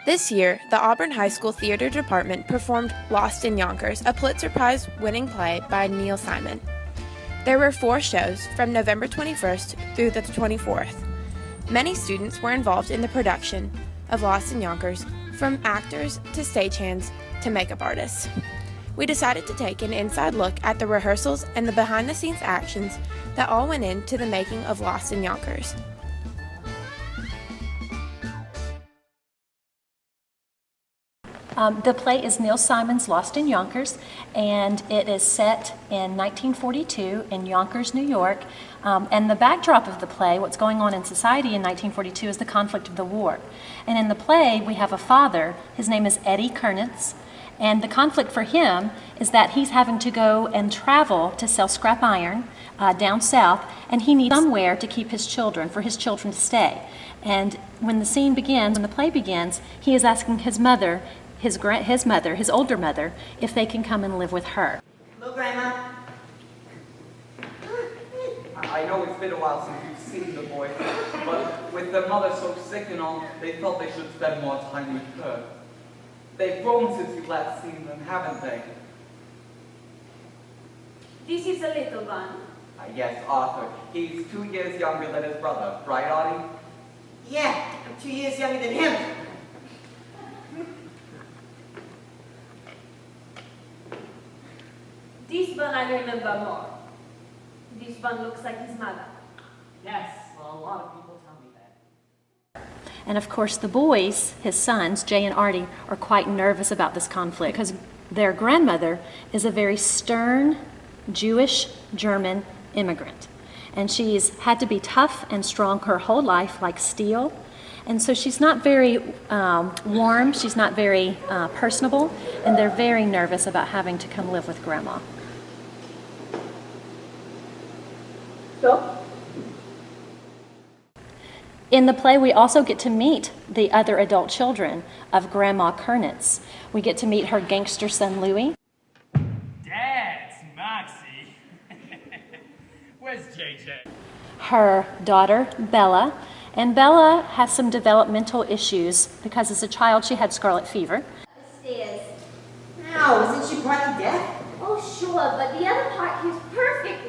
This year, the Auburn High School Theater Department performed Lost in Yonkers, a Pulitzer Prize-winning play by Neil Simon. There were 4 shows from November 21st through the 24th. Many students were involved in the production of Lost in Yonkers, from actors to stagehands to makeup artists. We decided to take an inside look at the rehearsals and the behind-the-scenes actions that all went into the making of Lost in Yonkers. The play is Neil Simon's Lost in Yonkers, and it is set in 1942 in Yonkers, New York. And the backdrop of the play, what's going on in society in 1942, is the conflict of the war. And in the play, we have a father. His name is Eddie Kernitz. And the conflict for him is that he's having to go and travel to sell scrap iron down south, and he needs somewhere to keep his children, for his children to stay. And when the scene begins, when the play begins, he is asking his mother, his older mother, if they can come and live with her. Hello, Grandma. I know it's been a while since you've seen the boys, but with their mother so sick and all, they felt they should spend more time with her. They've grown since you've last seen them, haven't they? This is a little one. Yes, Arthur. He's 2 years younger than his brother, right, Artie? Yeah, I'm 2 years younger than him. This one I remember more. This one looks like his mother. Yes, well, a lot of people tell me that. And of course, the boys, his sons, Jay and Artie, are quite nervous about this conflict because their grandmother is a very stern Jewish German immigrant. And she's had to be tough and strong her whole life, like steel. And so she's not very warm, she's not very personable, and they're very nervous about having to come live with Grandma. So? In the play, we also get to meet the other adult children of Grandma Kernitz. We get to meet her gangster son, Louie. Dad's Moxie. Where's JJ? Her daughter, Bella. And Bella has some developmental issues because as a child she had scarlet fever. Stairs. Ow, isn't she partly deaf? Oh, sure, but the other part hears perfectly.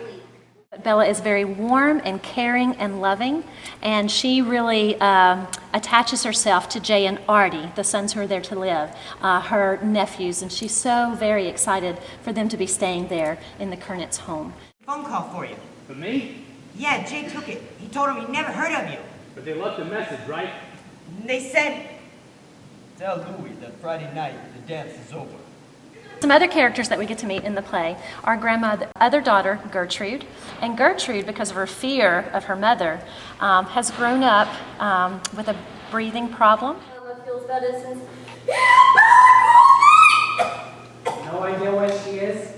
Bella is very warm and caring and loving, and she really attaches herself to Jay and Artie, the sons who are there to live, her nephews, and she's so very excited for them to be staying there in the Kernitz home. Phone call for you. For me? Yeah, Jay took it. He told him he'd never heard of you. But they left a message, right? They said, tell Louie that Friday night the dance is over. Some other characters that we get to meet in the play are Grandma's other daughter, Gertrude. And Gertrude, because of her fear of her mother, has grown up with a breathing problem. Mama feels better since... No idea where she is?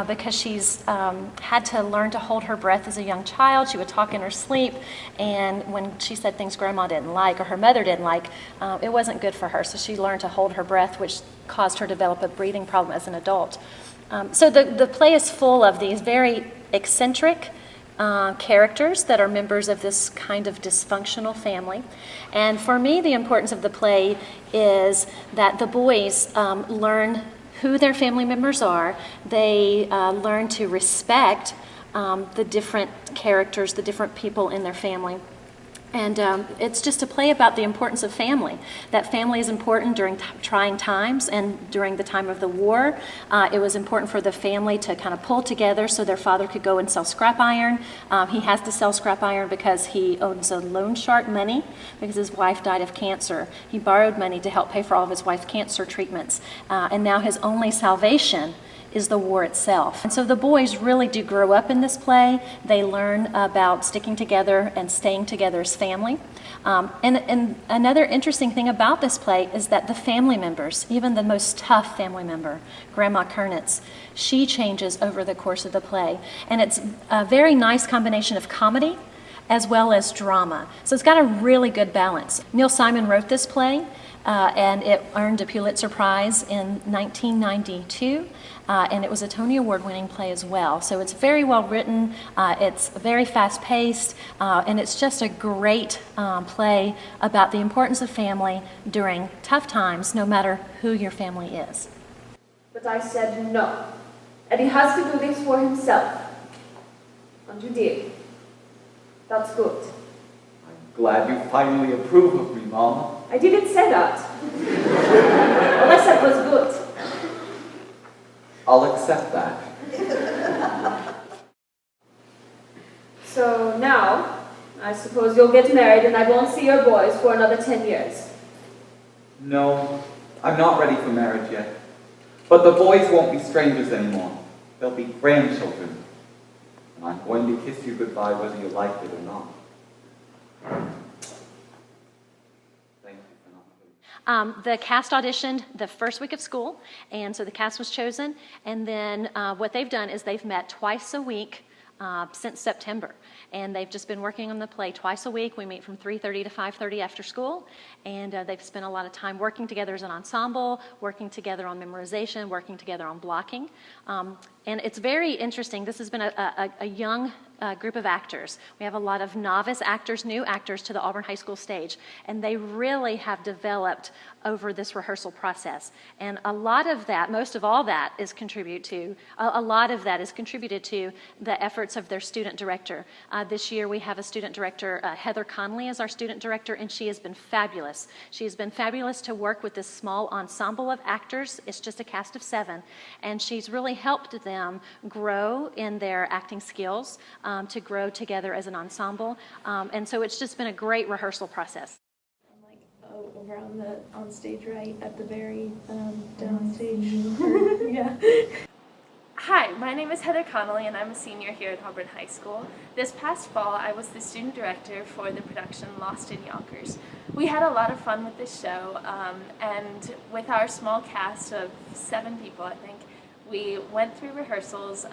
Because she's had to learn to hold her breath as a young child. She would talk in her sleep, and when she said things Grandma didn't like or her mother didn't like, it wasn't good for her. So she learned to hold her breath, which caused her to develop a breathing problem as an adult. So the play is full of these very eccentric characters that are members of this kind of dysfunctional family. And for me, the importance of the play is that the boys learn who their family members are. They learn to respect the different characters, the different people in their family. And it's just a play about the importance of family. That family is important during trying times, and during the time of the war, it was important for the family to kind of pull together so their father could go and sell scrap iron. He has to sell scrap iron because he owns a loan shark money because his wife died of cancer. He borrowed money to help pay for all of his wife's cancer treatments, and now his only salvation is the war itself. And so the boys really do grow up in this play. They learn about sticking together and staying together as family. And another interesting thing about this play is that the family members, even the most tough family member, Grandma Kernitz, she changes over the course of the play. And it's a very nice combination of comedy as well as drama. So it's got a really good balance. Neil Simon wrote this play, and it earned a Pulitzer Prize in 1992. And it was a Tony Award-winning play as well. So it's very well written, it's very fast-paced, and it's just a great play about the importance of family during tough times, no matter who your family is. But I said no. And he has to do this for himself. And you did. That's good. I'm glad you finally approve of me, Mama. I didn't say that. All I said was good. I'll accept that. So now, I suppose you'll get married and I won't see your boys for another 10 years. No, I'm not ready for marriage yet. But the boys won't be strangers anymore. They'll be grandchildren. And I'm going to kiss you goodbye whether you like it or not. Thank you for not please. The cast auditioned the first week of school, and so the cast was chosen. And then what they've done is they've met twice a week since September. And they've just been working on the play twice a week. We meet from 3:30 to 5:30 after school. And they've spent a lot of time working together as an ensemble, working together on memorization, working together on blocking. And it's very interesting. This has been a young group of actors. We have a lot of novice actors, new actors to the Auburn High School stage, and they really have developed over this rehearsal process. And a lot of that, most of all that, is contributed to the efforts of their student director. This year we have a student director, Heather Conley is our student director, and she has been fabulous. She has been fabulous to work with this small ensemble of actors. It's just a cast of 7, and she's really helped them grow in their acting skills, to grow together as an ensemble. And so it's just been a great rehearsal process. Over on stage right at the very down stage. Yeah. Hi, my name is Heather Connolly and I'm a senior here at Auburn High School. This past fall I was the student director for the production Lost in Yonkers. We had a lot of fun with this show, and with our small cast of 7 people, I think, we went through rehearsals.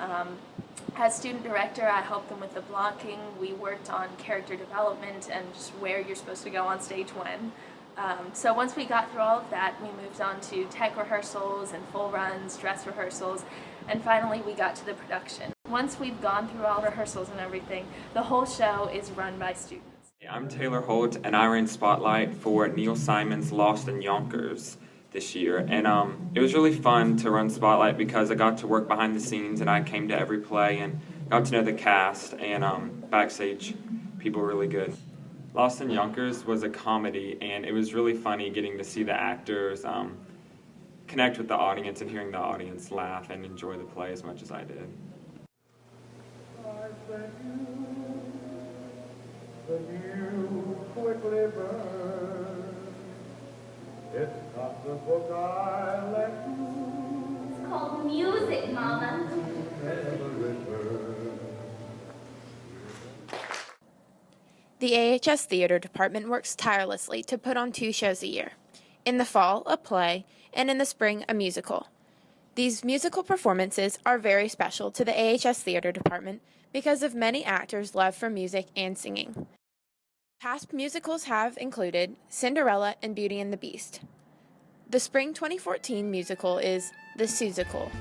As student director, I helped them with the blocking. We worked on character development and just where you're supposed to go on stage when. So once we got through all of that, we moved on to tech rehearsals and full runs, dress rehearsals, and finally we got to the production. Once we've gone through all rehearsals and everything, the whole show is run by students. I'm Taylor Holt, and I ran Spotlight for Neil Simon's Lost in Yonkers this year. And it was really fun to run Spotlight because I got to work behind the scenes and I came to every play and got to know the cast, and backstage people were really good. Lost in Yonkers was a comedy, and it was really funny getting to see the actors connect with the audience and hearing the audience laugh and enjoy the play as much as I did. It's not the book I left you. It's called music, Mama. The AHS Theater Department works tirelessly to put on 2 shows a year. In the fall, a play, and in the spring, a musical. These musical performances are very special to the AHS Theater Department because of many actors' love for music and singing. Past musicals have included Cinderella and Beauty and the Beast. The spring 2014 musical is The Seussical,